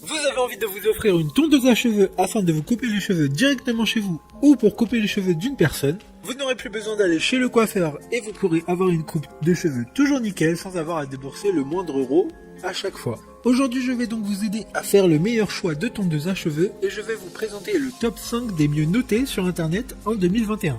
Vous avez envie de vous offrir une tondeuse à cheveux afin de vous couper les cheveux directement chez vous ou pour couper les cheveux d'une personne. Vous n'aurez plus besoin d'aller chez le coiffeur et vous pourrez avoir une coupe de cheveux toujours nickel sans avoir à débourser le moindre euro à chaque fois. Aujourd'hui, je vais donc vous aider à faire le meilleur choix de tondeuse à cheveux et je vais vous présenter le top 5 des mieux notés sur internet en 2021.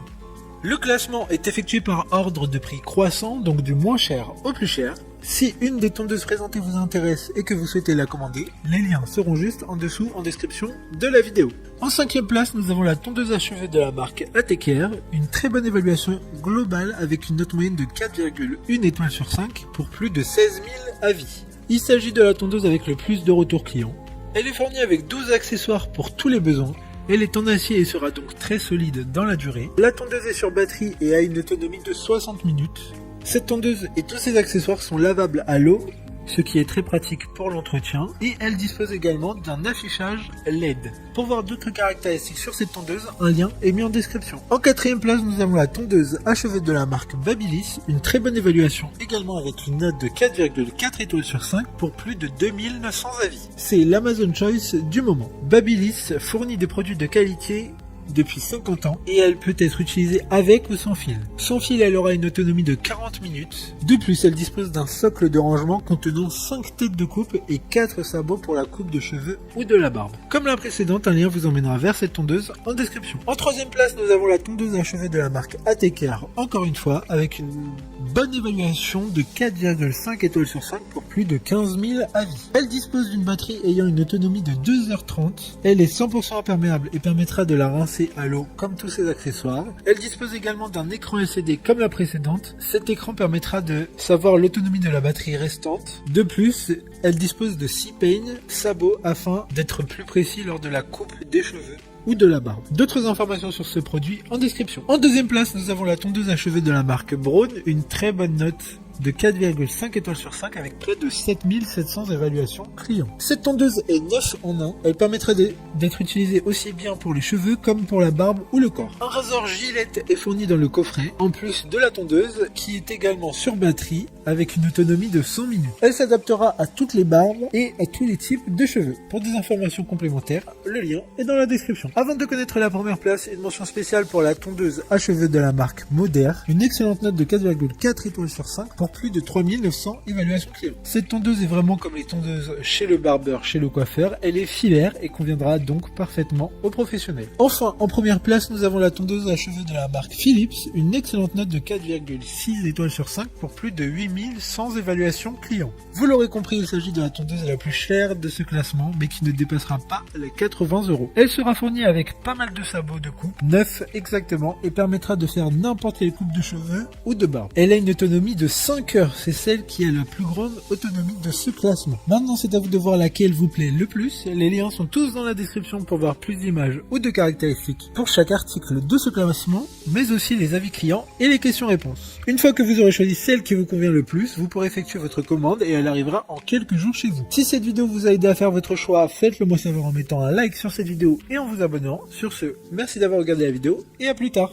Le classement est effectué par ordre de prix croissant, donc du moins cher au plus cher. Si une des tondeuses présentées vous intéresse et que vous souhaitez la commander, les liens seront juste en dessous en description de la vidéo. En 5e place, nous avons la tondeuse à cheveux de la marque ATKR, une très bonne évaluation globale avec une note moyenne de 4,1 étoiles sur 5 pour plus de 16 000 avis. Il s'agit de la tondeuse avec le plus de retours clients. Elle est fournie avec 12 accessoires pour tous les besoins. Elle est en acier et sera donc très solide dans la durée. La tondeuse est sur batterie et a une autonomie de 60 minutes. Cette tondeuse et tous ses accessoires sont lavables à l'eau, ce qui est très pratique pour l'entretien. Et elle dispose également d'un affichage LED. Pour voir d'autres caractéristiques sur cette tondeuse, un lien est mis en description. En 4e place, nous avons la tondeuse à cheveux de la marque Babyliss. Une très bonne évaluation également avec une note de 4,4 étoiles sur 5 pour plus de 2900 avis. C'est l'Amazon Choice du moment. Babyliss fournit des produits de qualité depuis 50 ans et elle peut être utilisée avec ou sans fil. Sans fil, elle aura une autonomie de 40 minutes. De plus, elle dispose d'un socle de rangement contenant 5 têtes de coupe et 4 sabots pour la coupe de cheveux ou de la barbe. Comme la précédente, un lien vous emmènera vers cette tondeuse en description. En 3e place, nous avons la tondeuse à cheveux de la marque ATKR, encore une fois, avec une bonne évaluation de 4,5 étoiles sur 5 pour plus de 15 000 avis. Elle dispose d'une batterie ayant une autonomie de 2h30. Elle est 100% imperméable et permettra de la rincer à l'eau comme tous ses accessoires. Elle dispose également d'un écran LCD comme la précédente. Cet écran permettra de savoir l'autonomie de la batterie restante. De plus, elle dispose de 6 peignes sabots afin d'être plus précis lors de la coupe des cheveux ou de la barbe. D'autres informations sur ce produit en description. En 2e place, nous avons la tondeuse à cheveux de la marque Braun, une très bonne note de 4,5 étoiles sur 5 avec près de 7700 évaluations clients. Cette tondeuse est 9 en 1. Elle permettra d'être utilisée aussi bien pour les cheveux comme pour la barbe ou le corps. Un rasoir Gillette est fourni dans le coffret, en plus de la tondeuse qui est également sur batterie avec une autonomie de 100 minutes. Elle s'adaptera à toutes les barbes et à tous les types de cheveux. Pour des informations complémentaires, le lien est dans la description. Avant de connaître la première place, une mention spéciale pour la tondeuse à cheveux de la marque Moder, une excellente note de 4,4 étoiles sur 5 pour plus de 3900 évaluations clients. Cette tondeuse est vraiment comme les tondeuses chez le barbeur, chez le coiffeur. Elle est filaire et conviendra donc parfaitement aux professionnels. Enfin, en première place, nous avons la tondeuse à cheveux de la marque Philips, une excellente note de 4,6 étoiles sur 5 pour plus de 8100 évaluations clients. Vous l'aurez compris, il s'agit de la tondeuse la plus chère de ce classement, mais qui ne dépassera pas les 80 €. Elle sera fournie avec pas mal de sabots de coupe, 9 exactement, et permettra de faire n'importe quelle coupe de cheveux ou de barbe. Elle a une autonomie de 5 heures, c'est celle qui a la plus grande autonomie de ce classement. Maintenant, c'est à vous de voir laquelle vous plaît le plus. Les liens sont tous dans la description pour voir plus d'images ou de caractéristiques pour chaque article de ce classement, mais aussi les avis clients et les questions-réponses. Une fois que vous aurez choisi celle qui vous convient le plus, vous pourrez effectuer votre commande et elle arrivera en quelques jours chez vous. Si cette vidéo vous a aidé à faire votre choix, faites-le moi savoir en mettant un like sur cette vidéo et en vous abonnant. Sur ce, merci d'avoir regardé la vidéo et à plus tard.